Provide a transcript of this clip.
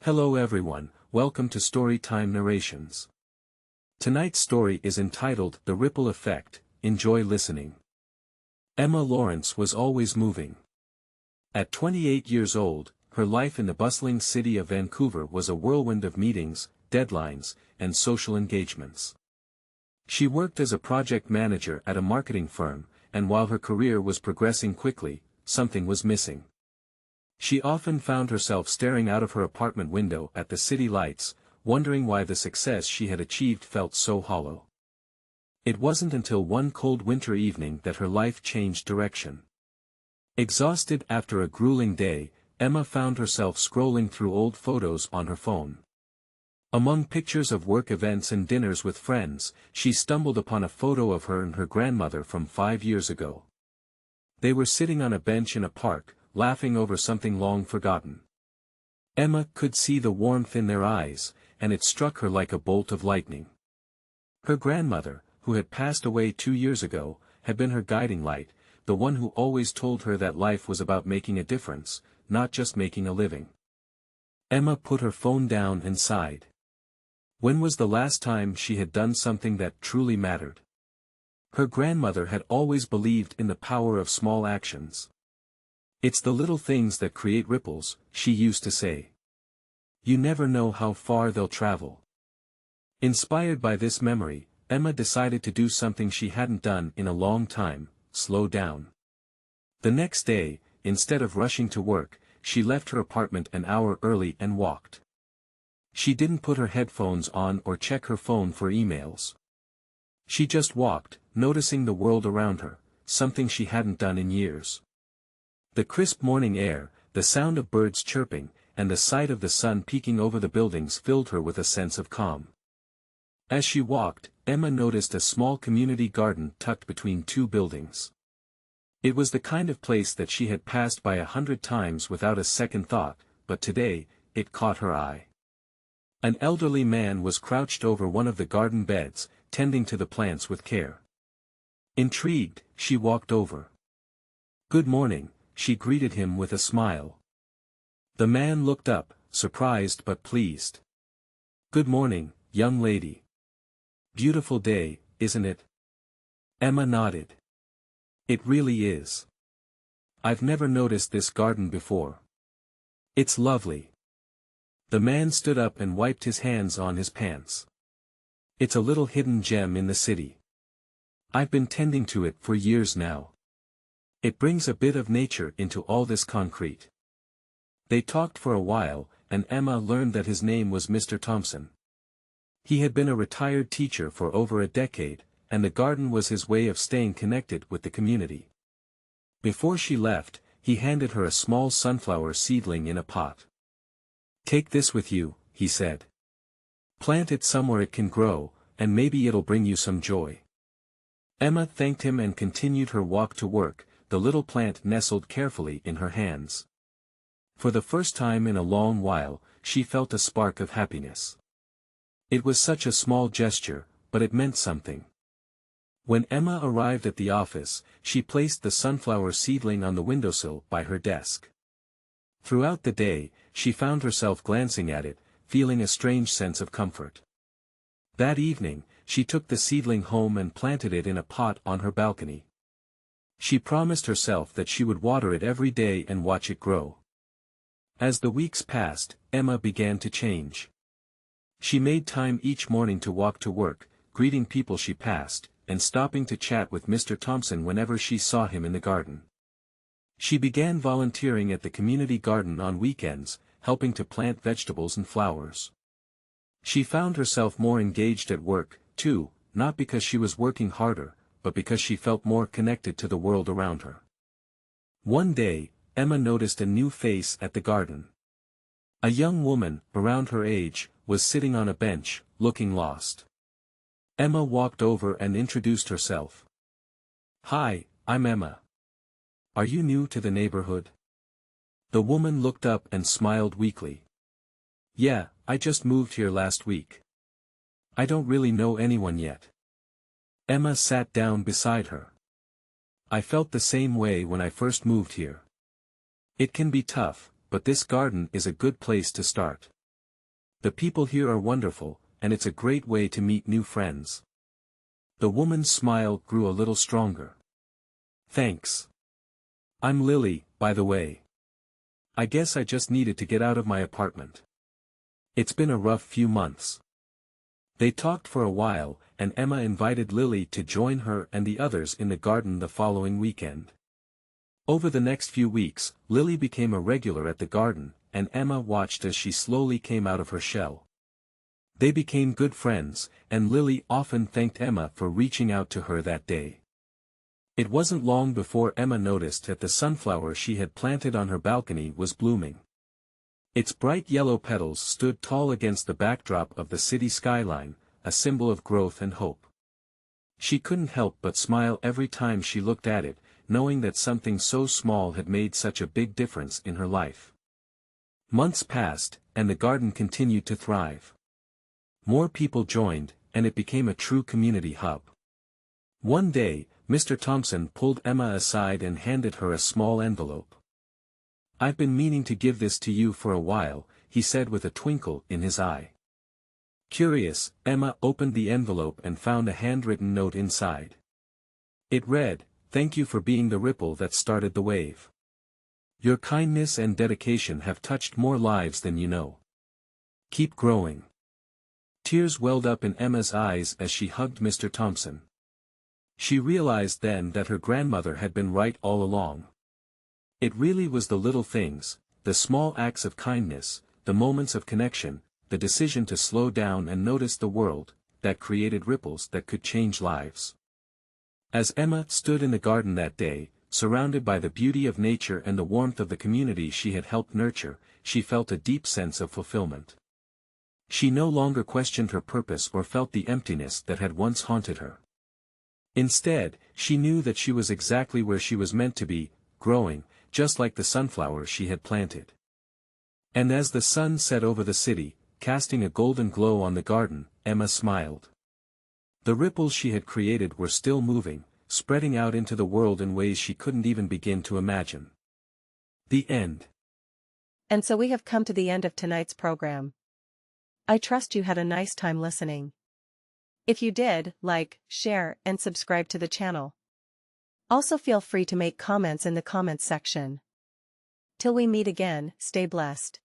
Hello everyone, welcome to Storytime Narrations. Tonight's story is entitled The Ripple Effect. Enjoy listening. Emma Lawrence was always moving. At 28 years old, her life in the bustling city of Vancouver was a whirlwind of meetings, deadlines, and social engagements. She worked as a project manager at a marketing firm, and while her career was progressing quickly, something was missing. She often found herself staring out of her apartment window at the city lights, wondering why the success she had achieved felt so hollow. It wasn't until one cold winter evening that her life changed direction. Exhausted after a grueling day, Emma found herself scrolling through old photos on her phone. Among pictures of work events and dinners with friends, she stumbled upon a photo of her and her grandmother from 5 years ago. They were sitting on a bench in a park, laughing over something long forgotten. Emma could see the warmth in their eyes, and it struck her like a bolt of lightning. Her grandmother, who had passed away 2 years ago, had been her guiding light, the one who always told her that life was about making a difference, not just making a living. Emma put her phone down and sighed. When was the last time she had done something that truly mattered? Her grandmother had always believed in the power of small actions. "It's the little things that create ripples," she used to say. "You never know how far they'll travel." Inspired by this memory, Emma decided to do something she hadn't done in a long time: slow down. The next day, instead of rushing to work, she left her apartment an hour early and walked. She didn't put her headphones on or check her phone for emails. She just walked, noticing the world around her, something she hadn't done in years. The crisp morning air, the sound of birds chirping, and the sight of the sun peeking over the buildings filled her with a sense of calm. As she walked, Emma noticed a small community garden tucked between two buildings. It was the kind of place that she had passed by 100 times without a second thought, but today, it caught her eye. An elderly man was crouched over one of the garden beds, tending to the plants with care. Intrigued, she walked over. "Good morning," she greeted him with a smile. The man looked up, surprised but pleased. "Good morning, young lady. Beautiful day, isn't it?" Emma nodded. "It really is. I've never noticed this garden before. It's lovely." The man stood up and wiped his hands on his pants. "It's a little hidden gem in the city. I've been tending to it for years now. It brings a bit of nature into all this concrete." They talked for a while, and Emma learned that his name was Mr. Thompson. He had been a retired teacher for over a decade, and the garden was his way of staying connected with the community. Before she left, he handed her a small sunflower seedling in a pot. "Take this with you," he said. "Plant it somewhere it can grow, and maybe it'll bring you some joy." Emma thanked him and continued her walk to work, the little plant nestled carefully in her hands. For the first time in a long while, she felt a spark of happiness. It was such a small gesture, but it meant something. When Emma arrived at the office, she placed the sunflower seedling on the windowsill by her desk. Throughout the day, she found herself glancing at it, feeling a strange sense of comfort. That evening, she took the seedling home and planted it in a pot on her balcony. She promised herself that she would water it every day and watch it grow. As the weeks passed, Emma began to change. She made time each morning to walk to work, greeting people she passed, and stopping to chat with Mr. Thompson whenever she saw him in the garden. She began volunteering at the community garden on weekends, helping to plant vegetables and flowers. She found herself more engaged at work, too, not because she was working harder, but because she felt more connected to the world around her. One day, Emma noticed a new face at the garden. A young woman, around her age, was sitting on a bench, looking lost. Emma walked over and introduced herself. "Hi, I'm Emma. Are you new to the neighborhood?" The woman looked up and smiled weakly. "Yeah, I just moved here last week. I don't really know anyone yet." Emma sat down beside her. "I felt the same way when I first moved here. It can be tough, but this garden is a good place to start. The people here are wonderful, and it's a great way to meet new friends. The woman's smile grew a little stronger. Thanks. I'm Lily, by the way. I guess I just needed to get out of my apartment. It's been a rough few months. They talked for a while, and Emma invited Lily to join her and the others in the garden the following weekend. Over the next few weeks, Lily became a regular at the garden, and Emma watched as she slowly came out of her shell. They became good friends, and Lily often thanked Emma for reaching out to her that day. It wasn't long before Emma noticed that the sunflower she had planted on her balcony was blooming. Its bright yellow petals stood tall against the backdrop of the city skyline, a symbol of growth and hope. She couldn't help but smile every time she looked at it, knowing that something so small had made such a big difference in her life. Months passed, and the garden continued to thrive. More people joined, and it became a true community hub. One day, Mr. Thompson pulled Emma aside and handed her a small envelope. "I've been meaning to give this to you for a while," he said with a twinkle in his eye. Curious, Emma opened the envelope and found a handwritten note inside. It read, "Thank you for being the ripple that started the wave. Your kindness and dedication have touched more lives than you know. Keep growing." Tears welled up in Emma's eyes as she hugged Mr. Thompson. She realized then that her grandmother had been right all along. It really was the little things, the small acts of kindness, the moments of connection, the decision to slow down and notice the world, that created ripples that could change lives. As Emma stood in the garden that day, surrounded by the beauty of nature and the warmth of the community she had helped nurture, she felt a deep sense of fulfillment. She no longer questioned her purpose or felt the emptiness that had once haunted her. Instead, she knew that she was exactly where she was meant to be, growing, just like the sunflower she had planted. And as the sun set over the city, casting a golden glow on the garden, Emma smiled. The ripples she had created were still moving, spreading out into the world in ways she couldn't even begin to imagine. The end. And so we have come to the end of tonight's program. I trust you had a nice time listening. If you did, like, share, and subscribe to the channel. Also feel free to make comments in the comments section. Till we meet again, stay blessed.